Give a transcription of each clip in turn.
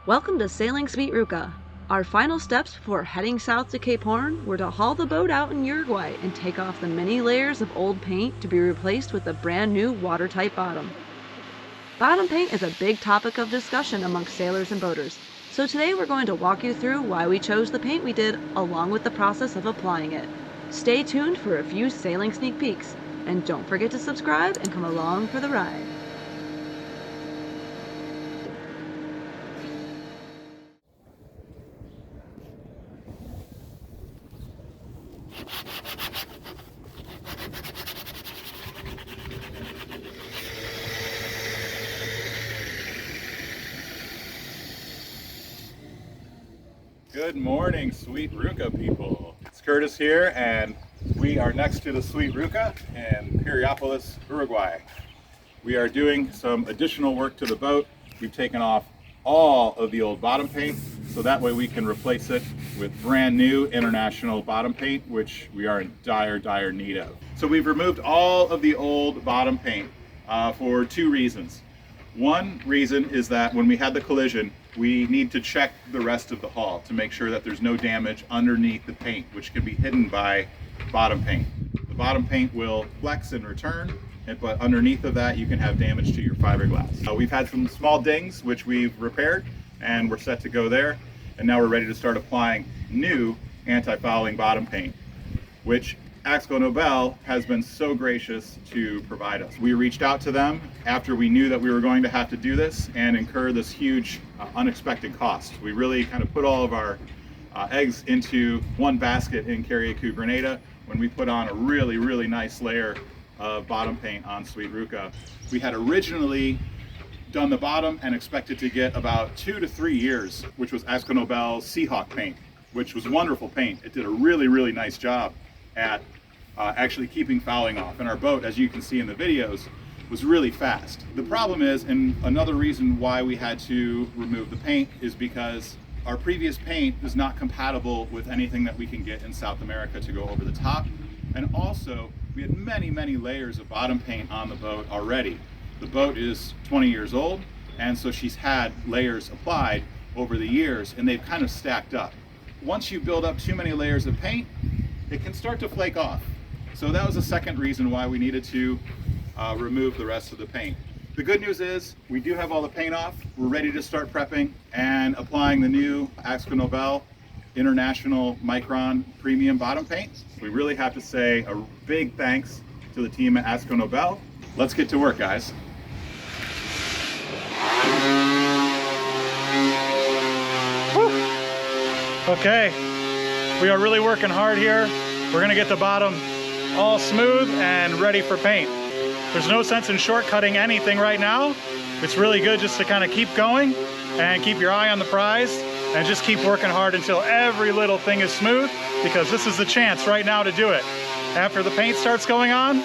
Welcome to Sailing Sweet Ruca. Our final steps before heading south to Cape Horn were to haul the boat out in Uruguay and take off the many layers of old paint to be replaced with a brand new watertight bottom. Bottom paint is a big topic of discussion amongst sailors and boaters, so today we're going to walk you through why we chose the paint we did along with the process of applying it. Stay tuned for a few sailing sneak peeks, and don't forget to subscribe and come along for the ride. Good morning, Sweet Ruca people. It's Curtis here, and we are next to the Sweet Ruca in Piriapolis, Uruguay. We are doing some additional work to the boat. We've taken off all of the old bottom paint, so that way we can replace it with brand new International bottom paint, which we are in dire need of. So we've removed all of the old bottom paint for two reasons. One reason is that when we had the collision, we need to check the rest of the hull to make sure that there's no damage underneath the paint, which can be hidden by bottom paint. The bottom paint will flex and return, but underneath of that you can have damage to your fiberglass. We've had some small dings which we've repaired, and we're set to go there. And now we're ready to start applying new anti-fouling bottom paint, which AkzoNobel has been so gracious to provide us. We reached out to them after we knew that we were going to have to do this and incur this huge unexpected cost. We really kind of put all of our eggs into one basket in Cariaco, Grenada when we put on a really nice layer of bottom paint on Sweet Ruca. We had originally done the bottom and expected to get about 2 to 3 years, which was AkzoNobel Seahawk paint, which was wonderful paint. It did a really nice job at actually keeping fouling off. And our boat, as you can see in the videos, was really fast. The problem is, and another reason why we had to remove the paint, is because our previous paint is not compatible with anything that we can get in South America to go over the top. And also, we had many layers of bottom paint on the boat already. The boat is 20 years old, and so she's had layers applied over the years, and they've kind of stacked up. Once you build up too many layers of paint, it can start to flake off. So that was the second reason why we needed to remove the rest of the paint. The good news is we do have all the paint off. We're ready to start prepping and applying the new AkzoNobel International Micron Premium bottom paint. We really have to say a big thanks to the team at AkzoNobel. Let's get to work, guys. Okay, we are really working hard here. We're gonna get the bottom all smooth and ready for paint. There's no sense in shortcutting anything right now. It's really good just to kind of keep going and keep your eye on the prize and just keep working hard until every little thing is smooth, because this is the chance right now to do it. After the paint starts going on,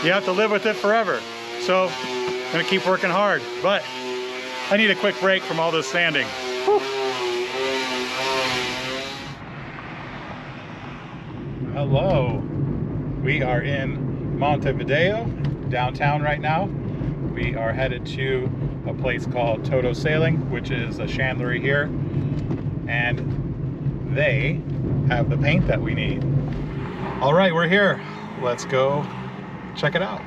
you have to live with it forever. So I'm gonna keep working hard, but I need a quick break from all this sanding. Whew. Hello, we are in Montevideo, downtown right now. We are headed to a place called Toto Sailing, which is a chandlery here, and they have the paint that we need. All right, we're here. Let's go check it out.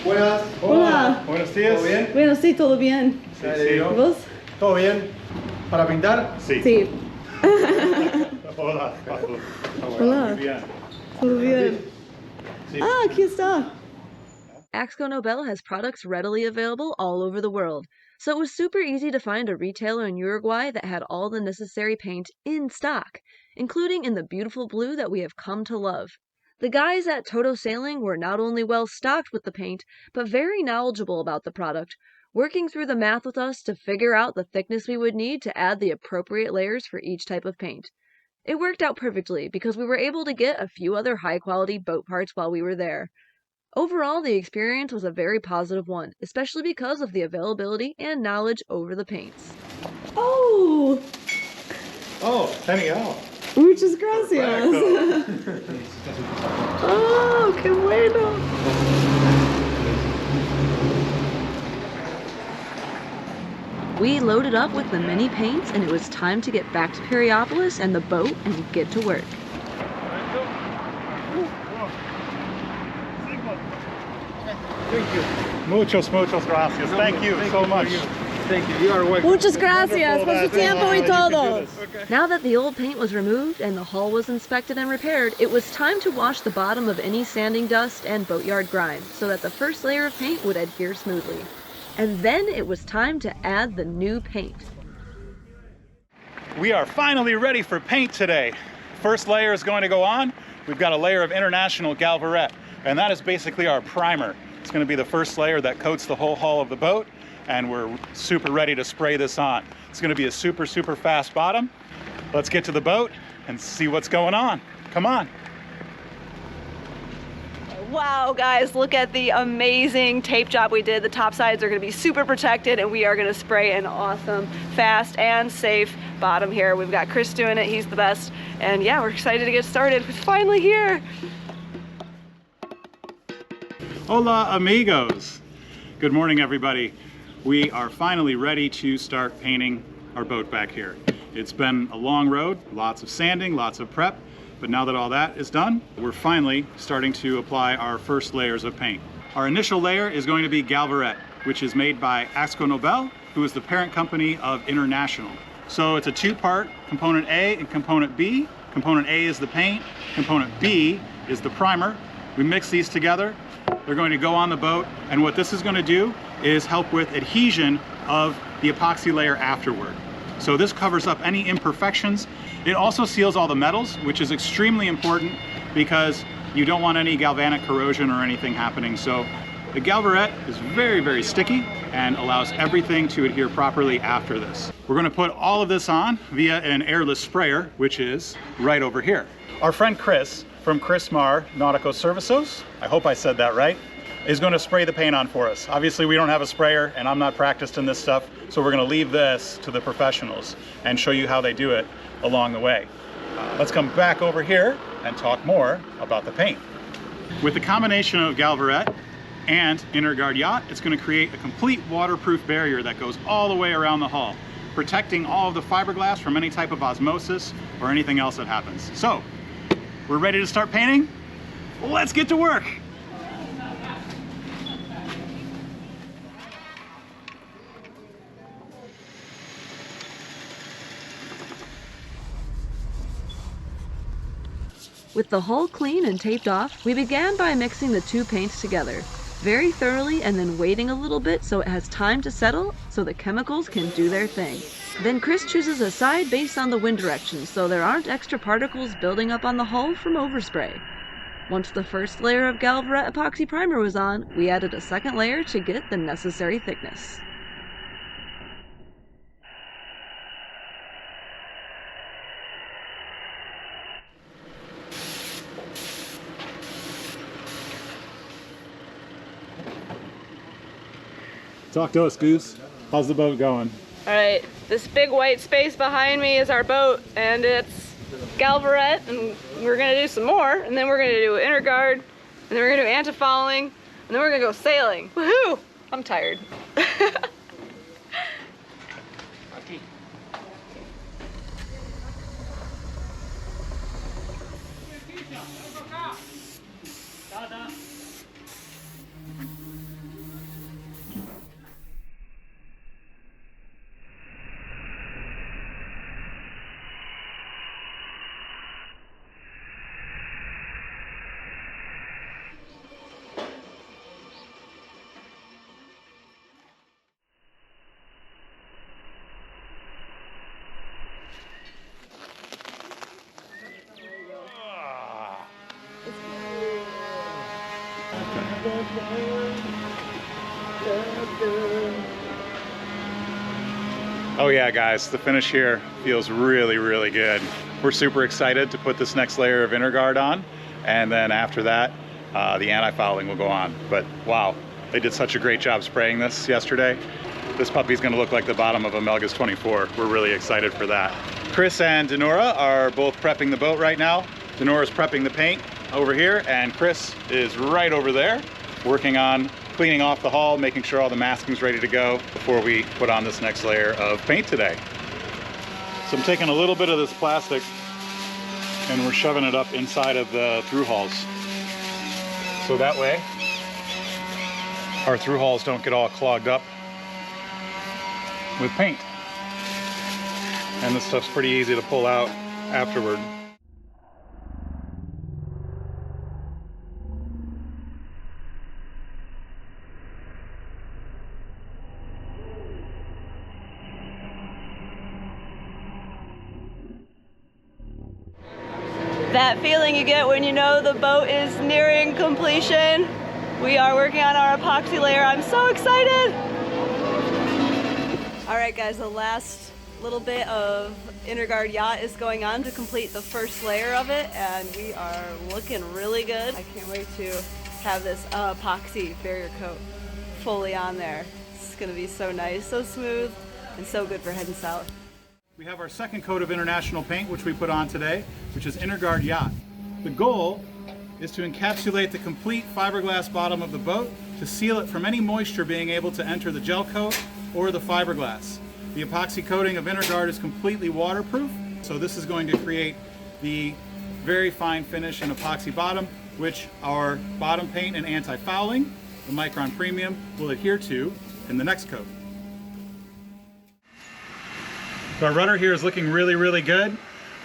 Buenas. Hola. Buenos días. ¿Todo bien? Bueno, sí, todo bien. Sí. ¿Vos? ¿Todo bien? ¿Para pintar? Sí. Sí. Hola, Pablo. Hola. Muy bien. Todo bien. Sí. Ah, aquí está. AkzoNobel has products readily available all over the world, so it was super easy to find a retailer in Uruguay that had all the necessary paint in stock, including in the beautiful blue that we have come to love. The guys at Toto Sailing were not only well stocked with the paint, but very knowledgeable about the product, working through the math with us to figure out the thickness we would need to add the appropriate layers for each type of paint. It worked out perfectly because we were able to get a few other high-quality boat parts while we were there. Overall, the experience was a very positive one, especially because of the availability and knowledge over the paints. Oh! Oh, genial. Muchas gracias. Oh, qué bueno. We loaded up with the mini paints and it was time to get back to Piriapolis and the boat and get to work. Thank you. Muchos gracias. Thank you so much. Thank you. You are welcome. Muchas gracias por su tiempo y todo. Now that the old paint was removed and the hull was inspected and repaired, it was time to wash the bottom of any sanding dust and boatyard grime so that the first layer of paint would adhere smoothly. And then it was time to add the new paint. We are finally ready for paint today. First layer is going to go on. We've got a layer of International Galverette, and that is basically our primer. It's going to be the first layer that coats the whole hull of the boat, and we're super ready to spray this on. It's going to be a super fast bottom. Let's get to the boat and see what's going on. Come on. Wow, guys, look at the amazing tape job we did. The top sides are going to be super protected, and we are going to spray an awesome, fast, and safe bottom here. We've got Chris doing it. He's the best. And yeah, we're excited to get started. It's finally here. Hola, amigos. Good morning, everybody. We are finally ready to start painting our boat back here. It's been a long road, lots of sanding, lots of prep, but now that all that is done, we're finally starting to apply our first layers of paint. Our initial layer is going to be Galverette, which is made by AkzoNobel, who is the parent company of International. So it's a two-part, component A and component B. Component A is the paint, component B is the primer. We mix these together. They're going to go on the boat, and what this is going to do is help with adhesion of the epoxy layer afterward. So this covers up any imperfections. It also seals all the metals, which is extremely important because you don't want any galvanic corrosion or anything happening. So the Galverette is very sticky and allows everything to adhere properly after this. We're going to put all of this on via an airless sprayer, which is right over here. Our friend Chris from Chris Mar Nautico Servicios, I hope I said that right, is going to spray the paint on for us. Obviously we don't have a sprayer and I'm not practiced in this stuff, so we're going to leave this to the professionals and show you how they do it along the way. Let's come back over here and talk more about the paint. With the combination of Galverette and Intergard Yacht, it's going to create a complete waterproof barrier that goes all the way around the hull, protecting all of the fiberglass from any type of osmosis or anything else that happens. So, we're ready to start painting? Let's get to work! With the hull clean and taped off, we began by mixing the two paints together very thoroughly and then waiting a little bit so it has time to settle so the chemicals can do their thing. Then Chris chooses a side based on the wind direction so there aren't extra particles building up on the hull from overspray. Once the first layer of Galverette epoxy primer was on, we added a second layer to get the necessary thickness. Talk to us, Goose. How's the boat going? All right, this big white space behind me is our boat, and it's Galverette, and we're gonna do some more, and then we're gonna do Intergard, and then we're gonna do anti-fouling, and then we're gonna go sailing. Woohoo! I'm tired. Oh yeah, guys, the finish here feels really good. We're super excited to put this next layer of Intergard on, and then after that, the anti-fouling will go on. But wow, they did such a great job spraying this yesterday. This puppy's gonna look like the bottom of a Melgus 24. We're really excited for that. Chris and Denora are both prepping the boat right now. Denora's prepping the paint over here, and Chris is right over there working on cleaning off the hull, making sure all the masking's ready to go before we put on this next layer of paint today. So I'm taking a little bit of this plastic and we're shoving it up inside of the through hulls. So that way our through hulls don't get all clogged up with paint. And this stuff's pretty easy to pull out afterward. That feeling you get when you know the boat is nearing completion. We are working on our epoxy layer. I'm so excited. All right guys, the last little bit of Intergard Yacht is going on to complete the first layer of it, and we are looking really good. I can't wait to have this epoxy barrier coat fully on there. It's gonna be so nice, so smooth, and so good for heading south. We have our second coat of international paint, which we put on today, which is Intergard Yacht. The goal is to encapsulate the complete fiberglass bottom of the boat to seal it from any moisture being able to enter the gel coat or the fiberglass. The epoxy coating of Intergard is completely waterproof, so this is going to create the very fine finish and epoxy bottom, which our bottom paint and anti-fouling, the Micron Premium, will adhere to in the next coat. So our rudder here is looking really, really good.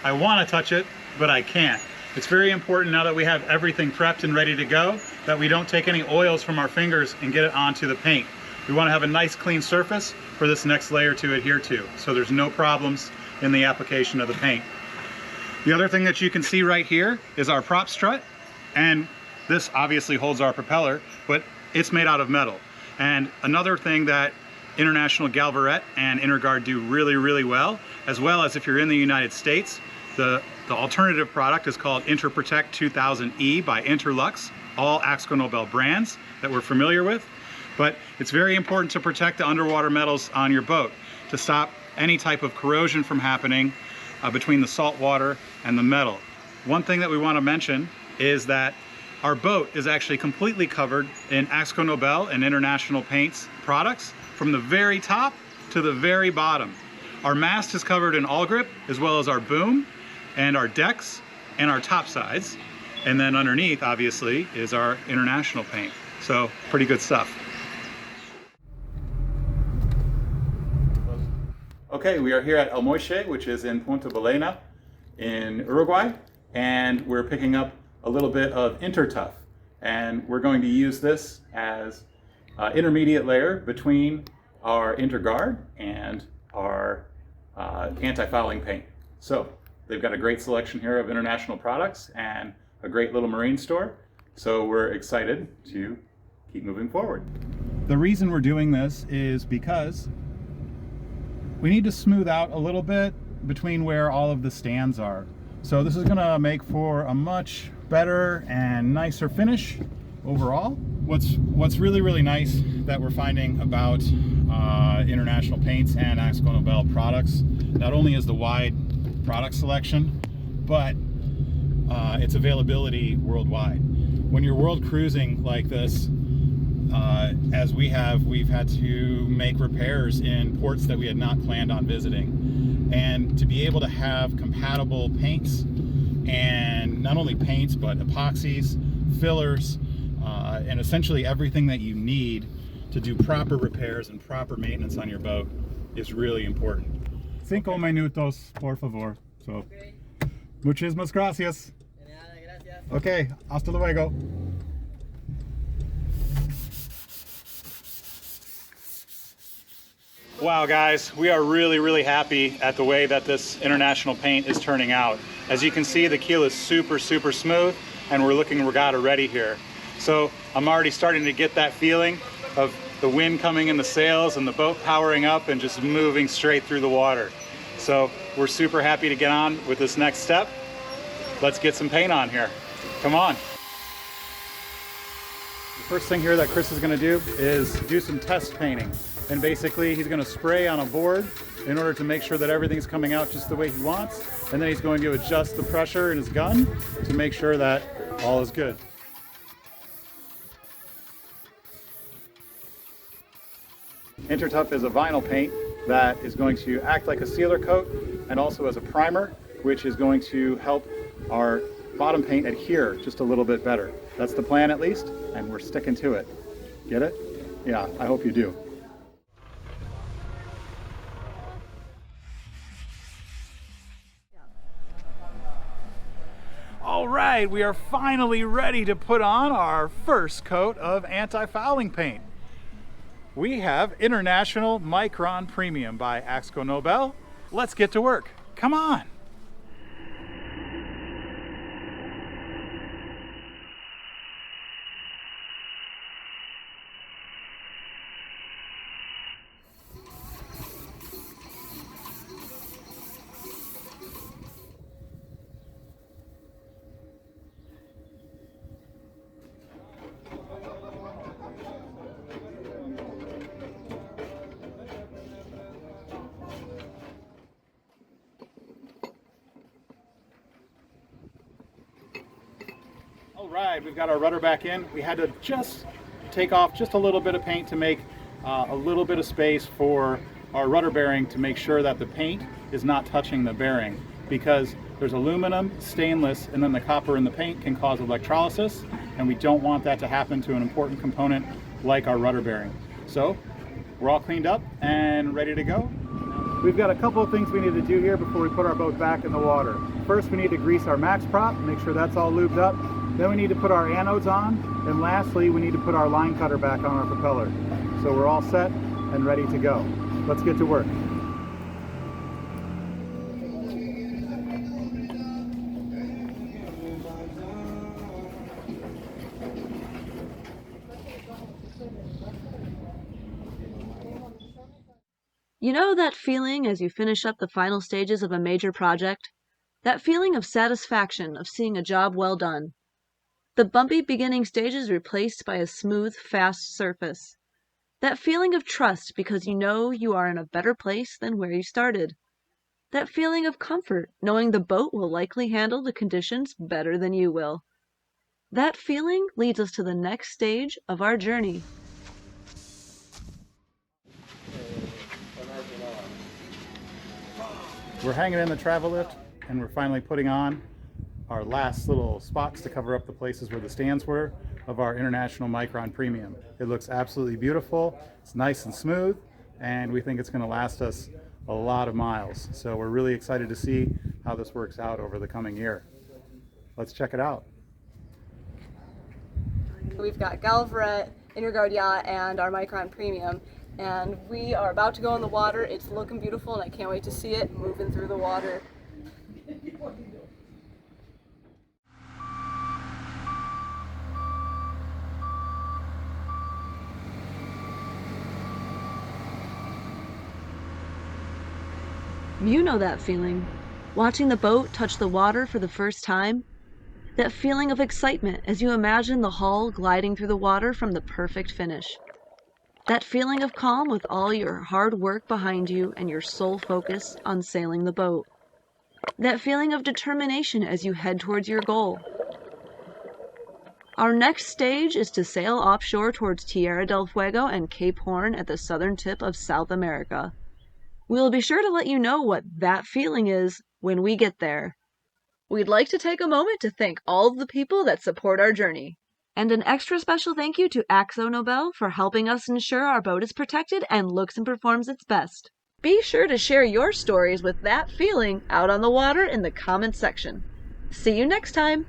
I want to touch it, but I can't. It's very important now that we have everything prepped and ready to go that we don't take any oils from our fingers and get it onto the paint. We want to have a nice clean surface for this next layer to adhere to, so there's no problems in the application of the paint. The other thing that you can see right here is our prop strut, and this obviously holds our propeller, but it's made out of metal. And another thing that International Galverette and Intergard do really, really well as if you're in the United States, the alternative product is called Interprotect 2000E by Interlux, all AkzoNobel brands that we're familiar with. But it's very important to protect the underwater metals on your boat to stop any type of corrosion from happening between the salt water and the metal. One thing that we want to mention is that our boat is actually completely covered in AkzoNobel and International Paints products from the very top to the very bottom. Our mast is covered in all grip, as well as our boom and our decks and our top sides. And then underneath, obviously, is our international paint. So pretty good stuff. Okay, we are here at El Moche, which is in Punta Ballena in Uruguay, and we're picking up a little bit of Intertuf. And we're going to use this as intermediate layer between our Intergard and our anti-fouling paint. So they've got a great selection here of international products and a great little marine store. So we're excited to keep moving forward. The reason we're doing this is because we need to smooth out a little bit between where all of the stands are. So this is gonna make for a much better and nicer finish overall. What's really, really nice that we're finding about International Paints and AkzoNobel products, not only is the wide product selection, but its availability worldwide. When you're world cruising like this, as we've had to make repairs in ports that we had not planned on visiting. And to be able to have compatible paints, and not only paints, but epoxies, fillers, and essentially everything that you need to do proper repairs and proper maintenance on your boat is really important. 5 minutos, por favor. So, muchísimas gracias. Okay, hasta luego. Wow guys, we are really, really happy at the way that this international paint is turning out. As you can see, the keel is super, super smooth, and we're looking regatta ready here. So I'm already starting to get that feeling of the wind coming in the sails and the boat powering up and just moving straight through the water. So we're super happy to get on with this next step. Let's get some paint on here. Come on. The first thing here that Chris is going to do is do some test painting. And basically he's going to spray on a board in order to make sure that everything's coming out just the way he wants. And then he's going to adjust the pressure in his gun to make sure that all is good. Intertuf is a vinyl paint that is going to act like a sealer coat and also as a primer, which is going to help our bottom paint adhere just a little bit better. That's the plan at least, and we're sticking to it. Get it? Yeah, I hope you do. All right, we are finally ready to put on our first coat of anti-fouling paint. We have International Micron Premium by AkzoNobel. Let's get to work. Come on. All right, we've got our rudder back in. We had to just take off just a little bit of paint to make a little bit of space for our rudder bearing to make sure that the paint is not touching the bearing, because there's aluminum, stainless, and then the copper in the paint can cause electrolysis, and we don't want that to happen to an important component like our rudder bearing. So we're all cleaned up and ready to go. We've got a couple of things we need to do here before we put our boat back in the water. First, we need to grease our max prop, make sure that's all lubed up. Then we need to put our anodes on, and lastly we need to put our line cutter back on our propeller. So we're all set and ready to go. Let's get to work. You know that feeling as you finish up the final stages of a major project? That feeling of satisfaction of seeing a job well done. The bumpy beginning stages replaced by a smooth, fast surface. That feeling of trust because you know you are in a better place than where you started. That feeling of comfort knowing the boat will likely handle the conditions better than you will. That feeling leads us to the next stage of our journey. We're hanging in the travel lift, and we're finally putting on our last little spots to cover up the places where the stands were of our International Micron Premium. It looks absolutely beautiful, it's nice and smooth, and we think it's going to last us a lot of miles. So we're really excited to see how this works out over the coming year. Let's check it out. We've got Galverette, Intergard Yacht, and our Micron Premium, and we are about to go in the water. It's looking beautiful, and I can't wait to see it moving through the water. You know that feeling, watching the boat touch the water for the first time. That feeling of excitement as you imagine the hull gliding through the water from the perfect finish. That feeling of calm with all your hard work behind you and your sole focus on sailing the boat. That feeling of determination as you head towards your goal. Our next stage is to sail offshore towards Tierra del Fuego and Cape Horn at the southern tip of South America. We'll be sure to let you know what that feeling is when we get there. We'd like to take a moment to thank all of the people that support our journey. And an extra special thank you to AkzoNobel for helping us ensure our boat is protected and looks and performs its best. Be sure to share your stories with that feeling out on the water in the comments section. See you next time!